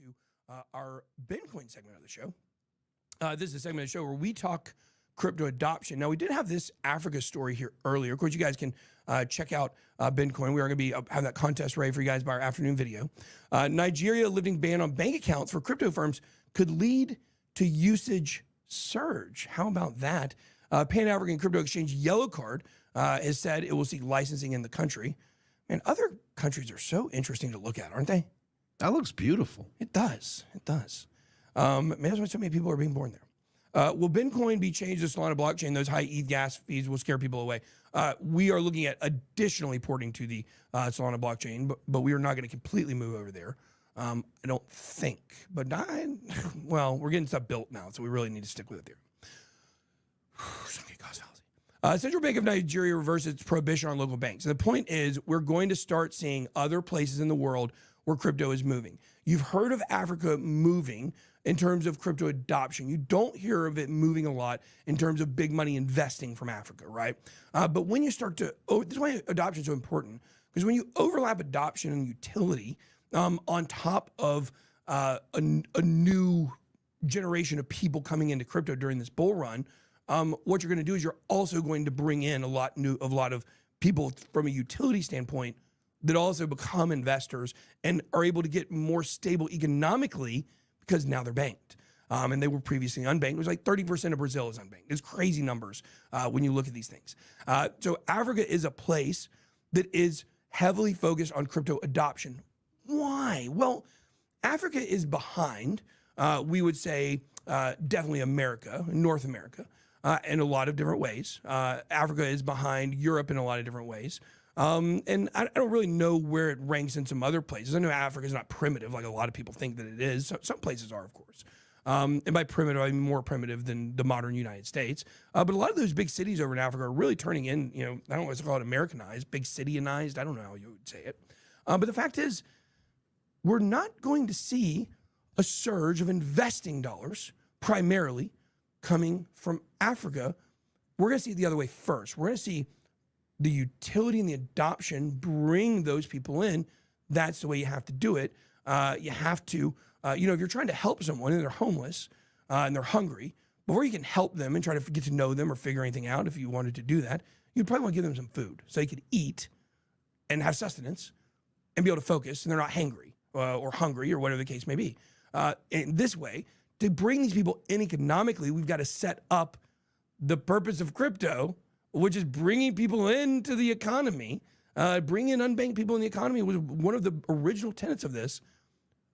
to our Bitcoin segment of the show. This is a segment of the show where we talk crypto adoption. Now, we did have this Africa story here earlier. Of course, you guys can check out Bitcoin. We are going to be have that contest ready for you guys by our afternoon video. Nigeria lifting ban on bank accounts for crypto firms could lead to usage surge. How about that? Pan-African crypto exchange Yellow Card has said it will seek licensing in the country. And other countries are so interesting to look at, aren't they? That looks beautiful. It does. It does. Maybe that's why so many people are being born there. Will Bitcoin be changed to Solana blockchain? Those high ETH gas fees will scare people away. We are looking at additionally porting to the Solana blockchain, but we are not going to completely move over there. I don't think. But well, we're getting stuff built now, so we really need to stick with it there. Central Bank of Nigeria reversed its prohibition on local banks. And the point is, we're going to start seeing other places in the world where crypto is moving. You've heard of Africa moving in terms of crypto adoption. You don't hear of it moving a lot in terms of big money investing from Africa, right? But when you start to, this is why adoption is so important, because when you overlap adoption and utility on top of a new generation of people coming into crypto during this bull run, what you're going to do is you're also going to bring in a lot of people from a utility standpoint that also become investors and are able to get more stable economically because now they're banked. And they were previously unbanked. It was like 30% of Brazil is unbanked. It's crazy numbers when you look at these things. So Africa is a place that is heavily focused on crypto adoption. Why? Well, Africa is behind, we would say, definitely America, North America, in a lot of different ways. Africa is behind Europe in a lot of different ways. And I don't really know where it ranks in some other places. I know Africa is not primitive like a lot of people think that it is. Some places are, of course. And by primitive, I mean more primitive than the modern United States. But a lot of those big cities over in Africa are really turning in, I don't know what's called Americanized, big cityinized. I don't know how you would say it. But the fact is, we're not going to see a surge of investing dollars primarily coming from Africa. We're going to see it the other way first. We're going to see the utility and the adoption bring those people in. That's the way you have to do it. You have to, if you're trying to help someone and they're homeless and they're hungry, before you can help them and try to get to know them or figure anything out, if you wanted to do that, you'd probably want to give them some food so they could eat and have sustenance and be able to focus and they're not hangry or hungry or whatever the case may be. In this way, to bring these people in economically, we've got to set up the purpose of crypto, which is bringing people into the economy. Bringing in unbanked people in the economy was one of the original tenets of this.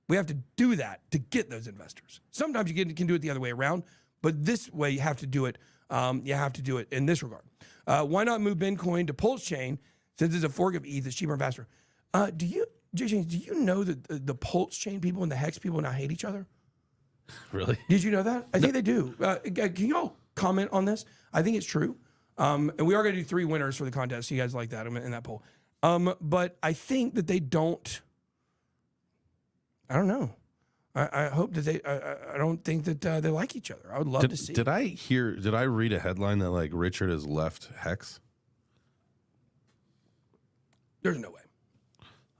We have to do that to get those investors. Sometimes you can do it the other way around, but this way you have to do it. You have to do it in this regard. Why not move Bitcoin to Pulse Chain since it's a fork of ETH? It's cheaper and faster. Do you know that the Pulse Chain people and the Hex people now hate each other? Really? Did you know that? I think they do. Can you all comment on this? I think it's true. And we are going to do 3 winners for the contest. You guys like that in that poll. But I think that they don't. I don't know. I hope that they. I don't think that they like each other. I would love to see. Did I read a headline that like Richard has left Hex? There's no way.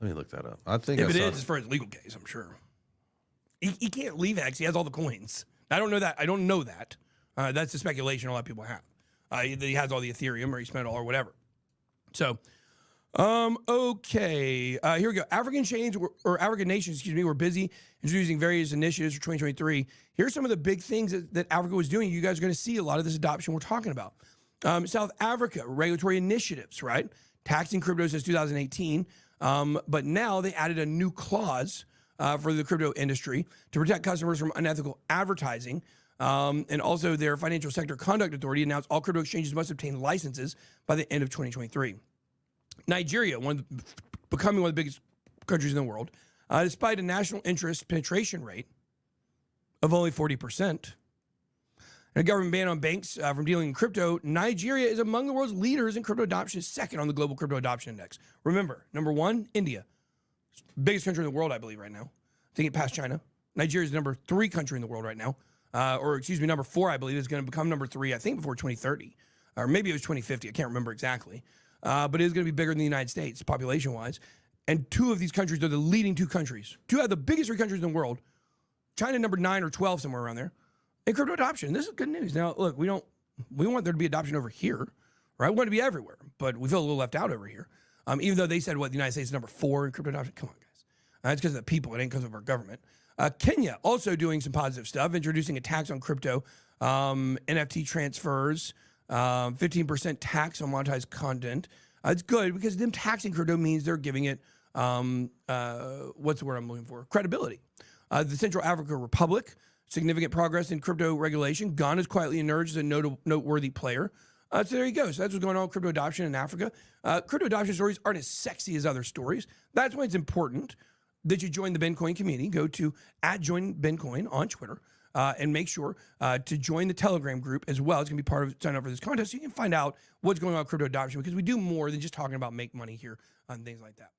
Let me look that up. I think if it is, it's for his legal case. I'm sure. He can't leave Hex. He has all the coins. I don't know that. I don't know that. That's the speculation a lot of people have. He has all the Ethereum or he spent it all or whatever. So, okay. Here we go. African nations, were busy introducing various initiatives for 2023. Here's some of the big things that Africa was doing. You guys are going to see a lot of this adoption we're talking about. South Africa, regulatory initiatives, right? Taxing crypto since 2018. But now they added a new clause for the crypto industry to protect customers from unethical advertising. And also their Financial Sector Conduct Authority announced all crypto exchanges must obtain licenses by the end of 2023. Nigeria, becoming one of the biggest countries in the world, despite a national interest penetration rate of only 40%, and a government ban on banks from dealing in crypto, Nigeria is among the world's leaders in crypto adoption, second on the Global Crypto Adoption Index. Remember, number 1, India. Biggest country in the world, I believe, right now. I think it passed China. Nigeria is the number 3 country in the world right now. Number 4, I believe, is going to become number 3, I think, before 2030. Or maybe it was 2050. I can't remember exactly. But it is going to be bigger than the United States, population-wise. And 2 of these countries are the leading 2 countries. 2 out of the biggest 3 countries in the world China number 9 or 12, somewhere around there, in crypto adoption. This is good news. Now, look, we want there to be adoption over here, right? We want it to be everywhere, but we feel a little left out over here. Even though they said, the United States is number 4 in crypto adoption. Come on, guys. It's because of the people. It ain't because of our government. Kenya also doing some positive stuff, introducing a tax on crypto, NFT transfers, 15% tax on monetized content. It's good because them taxing crypto means they're giving it, what's the word I'm looking for? Credibility. The Central African Republic, significant progress in crypto regulation. Ghana's quietly emerged as a noteworthy player. So there you go. So that's what's going on with crypto adoption in Africa. Crypto adoption stories aren't as sexy as other stories. That's why it's important that you join the Bencoin community. Go to @joinbencoin on Twitter and make sure to join the Telegram group as well. It's going to be part of sign up for this contest so you can find out what's going on with crypto adoption because we do more than just talking about make money here and things like that.